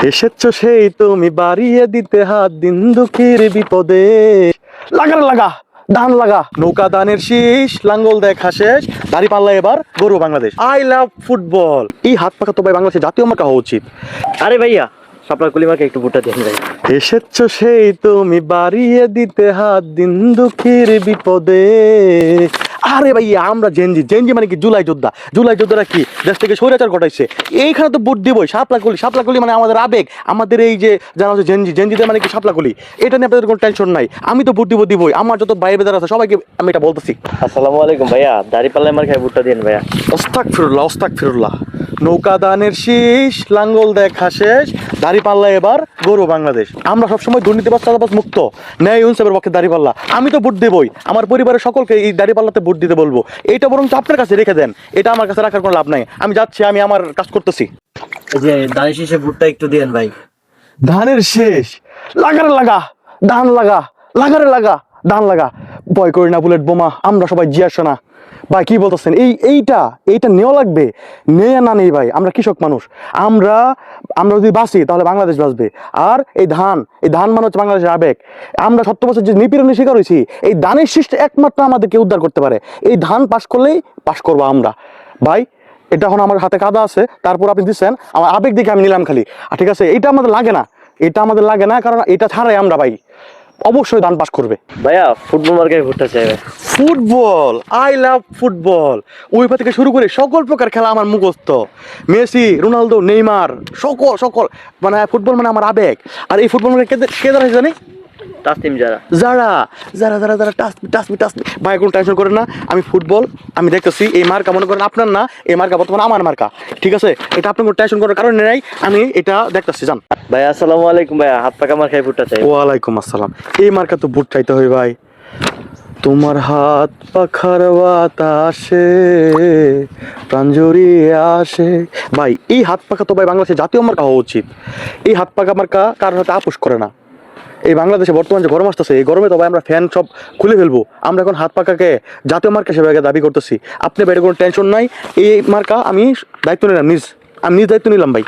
এসেছো সেই তুমি বাড়িয়ে দিতে হাত দিন দুঃখের বিপদে। লাগা লাগা ধান লাগা, নৌকা দানের শীষ, লাঙ্গল দেখা শেষ, দাড়ি পাল্লা এবার গরু বাংলাদেশ। I love football. এই হাত পাখা তো ভাই বাংলাদেশের জাতীয় মার্কা হওয়া উচিত। আরে ভাইয়া শাপলা কলিমাকে একটু ভোটটা দেন ভাই। এসেছো সেই তুমি বাড়িয়ে দিতে হাত দিন দুঃখের বিপদে। আরে ভাইয়া আমরা জেনজি, জেনজি মানে কি জুলাই যোদ্ধা। জুলাই যোদ্ধারা কি দেশ থেকে স্বৈরাচার ঘটাইছে, এইখানে তো ভোট দিবই। শাপলাকলি, শাপলাকলি মানে আমাদের আবেগ, আমাদের এই যে জানা হচ্ছে জেনজি, জেনজিদের মানে কি শাপলাকলি। এটা নিয়ে আপনাদের কোনো টেনশন নাই, আমি তো ভোট দিবই। আমার যত ভাই বেদার আছে সবাইকে আমি এটা বলতেছি। আসসালামু আলাইকুম ভাইয়া, দাড়ি পাল্লা আমার খাই ভোটটা দেন ভাইয়া। ওস্তাক ফিরুল্লাহ, ওস্তাক ফিরুল্লাহ। নৌকা দানের শীষ, লাঙ্গল দেখা শেষ, দাড়ি পাল্লা এবার গরু বাংলাদেশ। আমরা সবসময় দুর্নীতিবাজ চাঁদাবাজ মুক্ত, ন্যায় ইনসাফের পক্ষে দাড়ি পাল্লা। আমি তো ভোট দেবই, আমার পরিবারের সকলকে এই দাড়ি পাল্লাতে ভোট দিতে বলবো। এইটা বরং আপনার কাছে রেখে দেন, এটা আমার কাছে রাখার কোনো লাভ নাই। আমি যাচ্ছি, আমি আমার কাজ করতেছি। এই যে দাড়ি শেষে ভোটটা একটু দেন ভাই। ধানের শেষ, লাগারে লাগা ধান লাগা, লাগারে লাগা ধান লাগা। ভয় করি না বুলেট বোমা, আমরা সবাই জিয়া শোনা। ভাই কি বলতেছেন? এইটা নেওয়া লাগবে। নেয়া না নেই ভাই, আমরা কৃষক মানুষ। আমরা আমরা যদি বাঁচি তাহলে বাংলাদেশ বাঁচবে। আর এই ধান মানে হচ্ছে বাংলাদেশের আবেগ। আমরা 70 বছর যে নিপীড়নের শিকার হয়েছি, এই ধানের শীষটা একমাত্র আমাদেরকে উদ্ধার করতে পারে। এই ধান পাস করলেই পাস করবো আমরা। ভাই এটা এখন আমার হাতে কাদা আছে, তারপর আপনি দিচ্ছেন, আমার আবেগ দেখে আমি নিলাম খালি। আর ঠিক আছে, এটা আমাদের লাগে না, এটা আমাদের লাগে না, কারণ এটা ছাড়াই আমরা ভাই অবশ্যই ধান পাস করবে। ভাইয়া ফুটবল মার্কায় ভোটটা চাই ভাই। Football, I love football. UEFA থেকে শুরু করে সকল প্রকার খেলা আমার মুখস্থ। মেসি, রোনালদো, নেইমার, সকল মানে ফুটবল মানে আমার আবেগ। আর এই ফুটবল মানে কে দাঁড়াইছে জানি? তাসনিম যারা যারা যারা যারা যারা টাসমি ভাই, কোনো টেনশন করেন না। আমি ফুটবল আমি দেখতেছি। এই মার্কা মনে করেন আপনার না, এই মার্কা বর্তমানে আমার মার্কা, ঠিক আছে? এটা আপনার কোনো টেনশন করার কারণ নেই, আমি এটা দেখতেছি। জান ভাই আসসালামু আলাইকুম ভাইয়া, হাত পাকা মার্কায় ভোটটা চাই। ওয়ালাইকুম আসসালাম। এই মার্কা তো ভোট চাইতে হয় ভাই। তোমার হাত পাখার বাতাসে প্রাণ জড়িয়ে আসে। ভাই এই হাত পাখা তো ভাই বাংলাদেশের জাতীয় মার্কা হওয়া উচিত। এই হাত পাখা মার্কা কারোর হাতে আপোষ করে না। এই বাংলাদেশে বর্তমান যে গরম আসতেছে, এই গরমে তো ভাই আমরা ফ্যান সব খুলে ফেলবো। আমরা এখন হাত পাখাকে জাতীয় মার্কা হিসেবে দাবি করতেছি। আপনি বাইরে কোনো টেনশন নাই, এই মার্কা আমি দায়িত্ব নিলাম, আমি নিজ দায়িত্ব নিলাম ভাই।